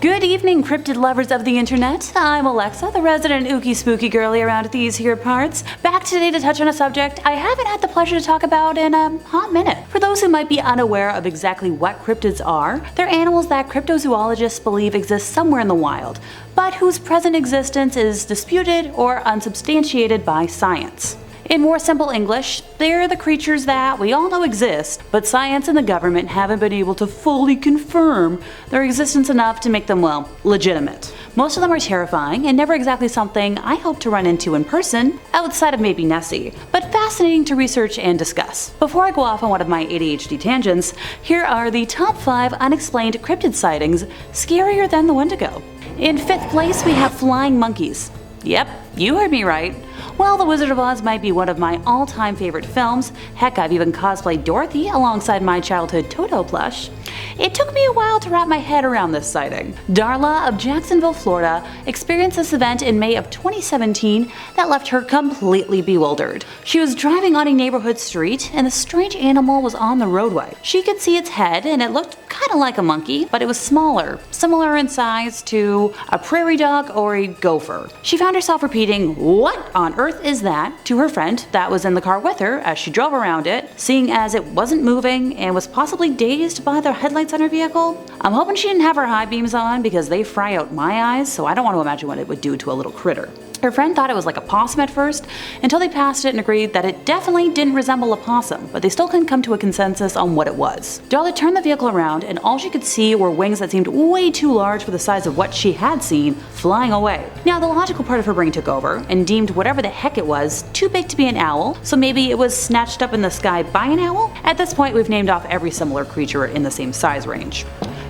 Good evening, cryptid lovers of the internet. I'm Alexa, the resident ooky spooky girly around these here parts, back today to touch on a subject I haven't had the pleasure to talk about in a hot minute. For those who might be unaware of exactly what cryptids are, they're animals that cryptozoologists believe exist somewhere in the wild, but whose present existence is disputed or unsubstantiated by science. In more simple English, they're the creatures that we all know exist, but science and the government haven't been able to fully confirm their existence enough to make them, well, legitimate. Most of them are terrifying and never exactly something I hope to run into in person, outside of maybe Nessie, but fascinating to research and discuss. Before I go off on one of my ADHD tangents, here are the top 5 unexplained cryptid sightings scarier than the Wendigo. In 5th place, we have flying monkeys. Yep, you heard me right. While The Wizard of Oz might be one of my all-time favorite films, heck, I've even cosplayed Dorothy alongside my childhood Toto plush, it took me a while to wrap my head around this sighting. Darla of Jacksonville, Florida, experienced this event in May of 2017 that left her completely bewildered. She was driving on a neighborhood street and a strange animal was on the roadway. She could see its head and it looked kind of like a monkey, but it was smaller, similar in size to a prairie dog or a gopher. She found herself repeating, "What on earth is that?" to her friend that was in the car with her as she drove around it, seeing as it wasn't moving and was possibly dazed by the headlights on her vehicle. I'm hoping she didn't have her high beams on because they fry out my eyes, so I don't want to imagine what it would do to a little critter. Her friend thought it was like a possum at first, until they passed it and agreed that it definitely didn't resemble a possum, but they still couldn't come to a consensus on what it was. Darla turned the vehicle around and all she could see were wings that seemed way too large for the size of what she had seen flying away. Now the logical part of her brain took over and deemed whatever the heck it was too big to be an owl, so maybe it was snatched up in the sky by an owl? At this point we've named off every similar creature in the same size range.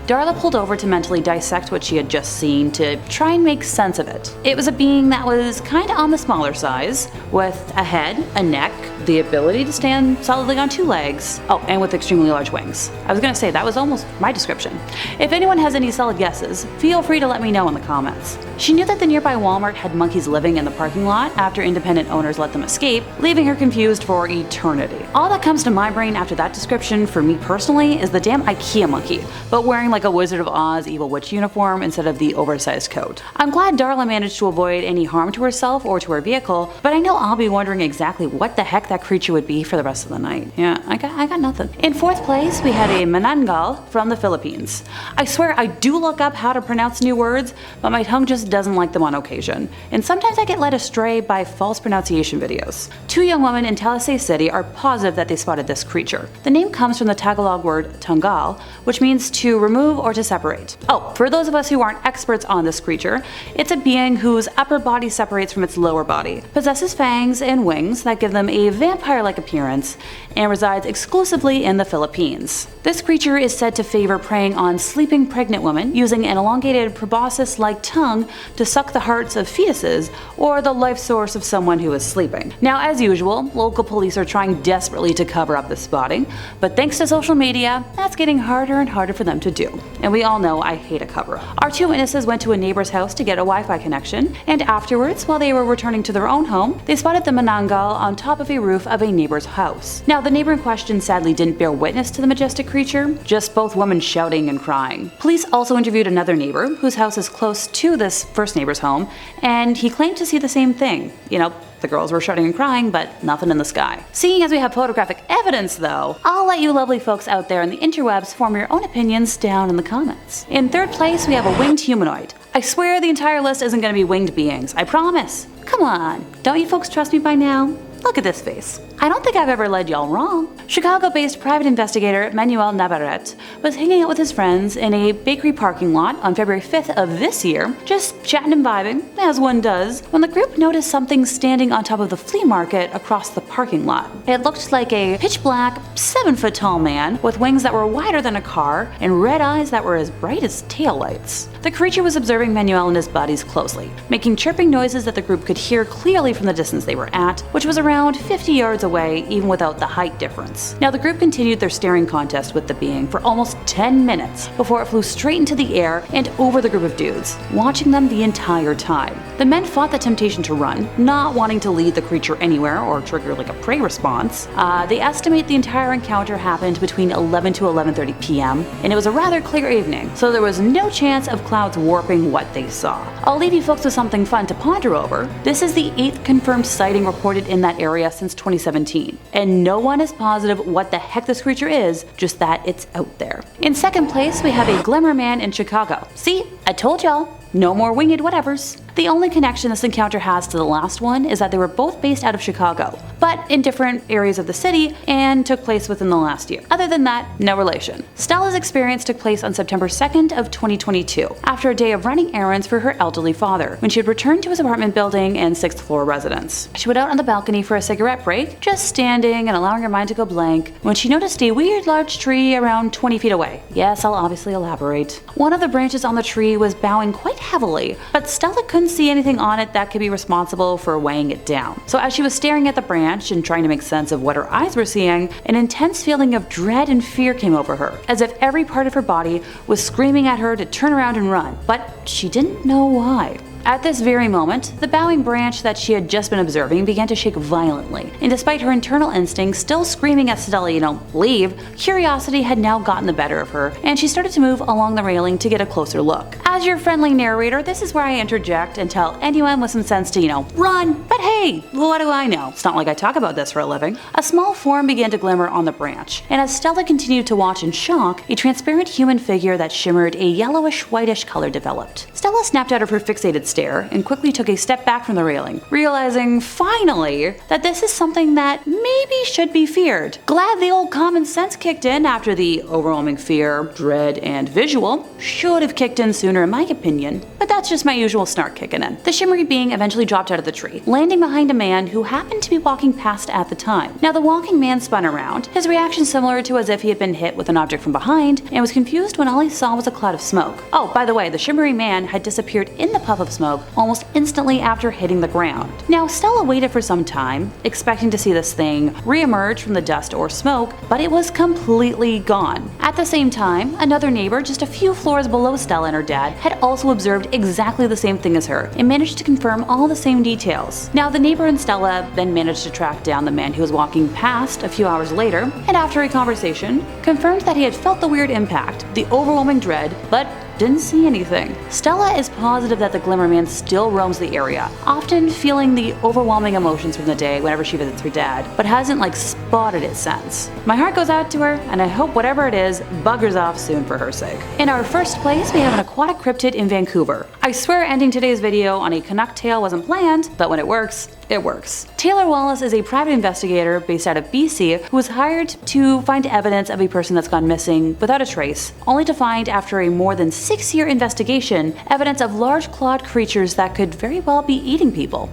Darla pulled over to mentally dissect what she had just seen to try and make sense of it. It was a being that was kinda on the smaller size, with a head, a neck, the ability to stand solidly on 2 legs, oh, and with extremely large wings. I was gonna say, that was almost my description. If anyone has any solid guesses, feel free to let me know in the comments. She knew that the nearby Walmart had monkeys living in the parking lot after independent owners let them escape, leaving her confused for eternity. All that comes to my brain after that description for me personally is the damn IKEA monkey, but wearing like a Wizard of Oz evil witch uniform instead of the oversized coat. I'm glad Darla managed to avoid any harm to herself or to her vehicle, but I know I'll be wondering exactly what the heck that creature would be for the rest of the night. Yeah, I got nothing. In 4th place, we had a Manananggal from the Philippines. I swear I do look up how to pronounce new words, but my tongue just doesn't like them on occasion, and sometimes I get led astray by false pronunciation videos. 2 young women in Talisay City are positive that they spotted this creature. The name comes from the Tagalog word tanggal, which means to remove or to separate. Oh, for those of us who aren't experts on this creature, it's a being whose upper body separates from its lower body, possesses fangs and wings that give them a vampire-like appearance, and resides exclusively in the Philippines. This creature is said to favor preying on sleeping pregnant women, using an elongated proboscis-like tongue to suck the hearts of fetuses or the life source of someone who is sleeping. Now, as usual, local police are trying desperately to cover up this spotting, but thanks to social media, that's getting harder and harder for them to do. And we all know I hate a cover-up. Our 2 witnesses went to a neighbor's house to get a Wi-Fi connection, and afterwards, while they were returning to their own home, they spotted the Manananggal on top of a roof of a neighbor's house. Now, the neighbor in question sadly didn't bear witness to the majestic creature, just both women shouting and crying. Police also interviewed another neighbor, whose house is close to this first neighbor's home, and he claimed to see the same thing. You know, the girls were shouting and crying, but nothing in the sky. Seeing as we have photographic evidence though, I'll let you lovely folks out there in the interwebs form your own opinions down in the comments. In 3rd place, we have a winged humanoid. I swear the entire list isn't going to be winged beings, I promise. Come on, don't you folks trust me by now? Look at this face. I don't think I've ever led y'all wrong. Chicago-based private investigator Manuel Navarrete was hanging out with his friends in a bakery parking lot on February 5th of this year, just chatting and vibing, as one does, when the group noticed something standing on top of the flea market across the parking lot. It looked like a pitch-black, 7-foot-tall man with wings that were wider than a car and red eyes that were as bright as taillights. The creature was observing Manuel and his buddies closely, making chirping noises that the group could hear clearly from the distance they were at, which was a around 50 yards away even without the height difference. Now the group continued their staring contest with the being for almost 10 minutes before it flew straight into the air and over the group of dudes, watching them the entire time. The men fought the temptation to run, not wanting to lead the creature anywhere or trigger like a prey response. They estimate the entire encounter happened between 11 to 11:30 p.m. and it was a rather clear evening, so there was no chance of clouds warping what they saw. I'll leave you folks with something fun to ponder over. This is the 8th confirmed sighting reported in that area since 2017, and no one is positive what the heck this creature is, just that it's out there. In second place, we have a Glimmer Man in Chicago. See, I told y'all. No more winged whatevers. The only connection this encounter has to the last one is that they were both based out of Chicago, but in different areas of the city and took place within the last year. Other than that, no relation. Stella's experience took place on September 2nd of 2022, after a day of running errands for her elderly father, when she had returned to his apartment building and 6th floor residence. She went out on the balcony for a cigarette break, just standing and allowing her mind to go blank, when she noticed a weird large tree around 20 feet away. Yes, I'll obviously elaborate. One of the branches on the tree was bowing quite heavily, but Stella couldn't see anything on it that could be responsible for weighing it down. So as she was staring at the branch and trying to make sense of what her eyes were seeing, an intense feeling of dread and fear came over her, as if every part of her body was screaming at her to turn around and run, but she didn't know why. At this very moment, the bowing branch that she had just been observing began to shake violently, and despite her internal instincts still screaming at Stella, leave, curiosity had now gotten the better of her, and she started to move along the railing to get a closer look. As your friendly narrator, this is where I interject and tell anyone with some sense to, run! But hey, what do I know? It's not like I talk about this for a living. A small form began to glimmer on the branch, and as Stella continued to watch in shock, a transparent human figure that shimmered a yellowish-whitish color developed. Stella snapped out of her fixated stare and quickly took a step back from the railing, realizing finally that this is something that maybe should be feared. Glad the old common sense kicked in after the overwhelming fear, dread, and visual should have kicked in sooner in my opinion, but that's just my usual snark kicking in. The shimmery being eventually dropped out of the tree, landing behind a man who happened to be walking past at the time. Now the walking man spun around, his reaction similar to as if he had been hit with an object from behind, and was confused when all he saw was a cloud of smoke. Oh, by the way, the shimmery man had disappeared in the puff of smoke almost instantly after hitting the ground. Now Stella waited for some time, expecting to see this thing re-emerge from the dust or smoke, but it was completely gone. At the same time, another neighbor just a few floors below Stella and her dad had also observed exactly the same thing as her and managed to confirm all the same details. Now the neighbor and Stella then managed to track down the man who was walking past a few hours later, and after a conversation, confirmed that he had felt the weird impact, the overwhelming dread, but didn't see anything. Stella is positive that the Glimmer Man still roams the area, often feeling the overwhelming emotions from the day whenever she visits her dad, but hasn't spotted it since. My heart goes out to her, and I hope whatever it is buggers off soon for her sake. In our first place, we have an aquatic cryptid in Vancouver. I swear ending today's video on a Canuck tale wasn't planned, but when it works, it works. Taylor Wallace is a private investigator based out of BC who was hired to find evidence of a person that's gone missing without a trace, only to find after a more than 6-year investigation evidence of large clawed creatures that could very well be eating people.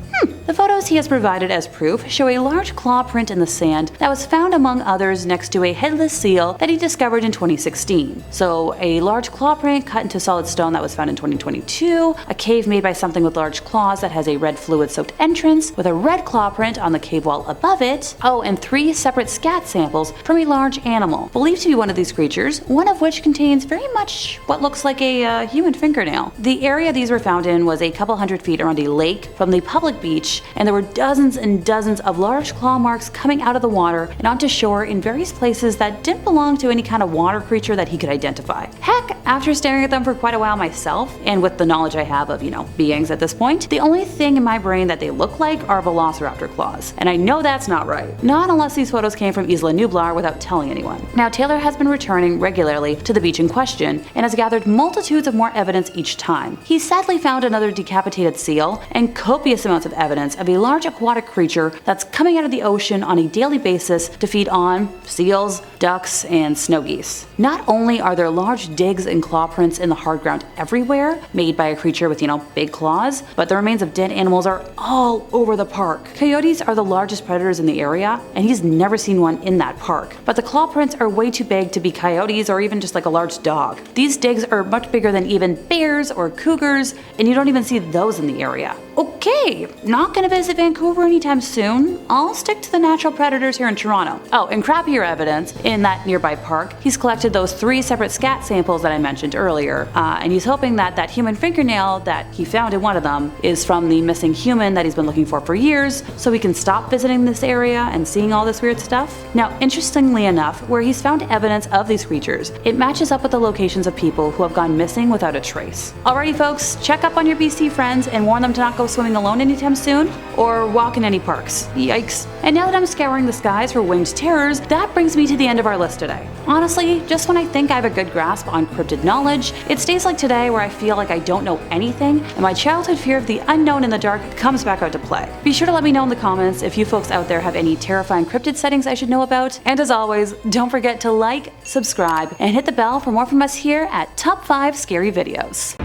The photos he has provided as proof show a large claw print in the sand that was found among others next to a headless seal that he discovered in 2016. So a large claw print cut into solid stone that was found in 2022, a cave made by something with large claws that has a red fluid-soaked entrance with a red claw print on the cave wall above it, and 3 separate scat samples from a large animal, believed to be one of these creatures, one of which contains very much what looks like a human fingernail. The area these were found in was a couple hundred feet around a lake from the public beach, and there were dozens and dozens of large claw marks coming out of the water and onto shore in various places that didn't belong to any kind of water creature that he could identify. Heck, after staring at them for quite a while myself, and with the knowledge I have of, beings at this point, the only thing in my brain that they look like are velociraptor claws. And I know that's not right. Not unless these photos came from Isla Nublar without telling anyone. Now, Taylor has been returning regularly to the beach in question and has gathered multitudes of more evidence each time. He sadly found another decapitated seal and copious amounts of evidence of a large aquatic creature that's coming out of the ocean on a daily basis to feed on seals, ducks, and snow geese. Not only are there large digs and claw prints in the hard ground everywhere, made by a creature with, big claws, but the remains of dead animals are all over the park. Coyotes are the largest predators in the area, and he's never seen one in that park. But the claw prints are way too big to be coyotes or even just like a large dog. These digs are much bigger than even bears or cougars, and you don't even see those in the area. Okay, not not gonna visit Vancouver anytime soon, I'll stick to the natural predators here in Toronto. Oh, and crappier evidence, in that nearby park, he's collected those 3 separate scat samples that I mentioned earlier, and he's hoping that that human fingernail that he found in one of them is from the missing human that he's been looking for years, so we can stop visiting this area and seeing all this weird stuff. Now, interestingly enough, where he's found evidence of these creatures, it matches up with the locations of people who have gone missing without a trace. Alrighty folks, check up on your BC friends and warn them to not go swimming alone anytime soon, or walk in any parks. Yikes. And now that I'm scouring the skies for winged terrors, that brings me to the end of our list today. Honestly, just when I think I have a good grasp on cryptid knowledge, it's days like today where I feel like I don't know anything, and my childhood fear of the unknown in the dark comes back out to play. Be sure to let me know in the comments if you folks out there have any terrifying cryptid sightings I should know about, and as always, don't forget to like, subscribe, and hit the bell for more from us here at Top 5 Scary Videos.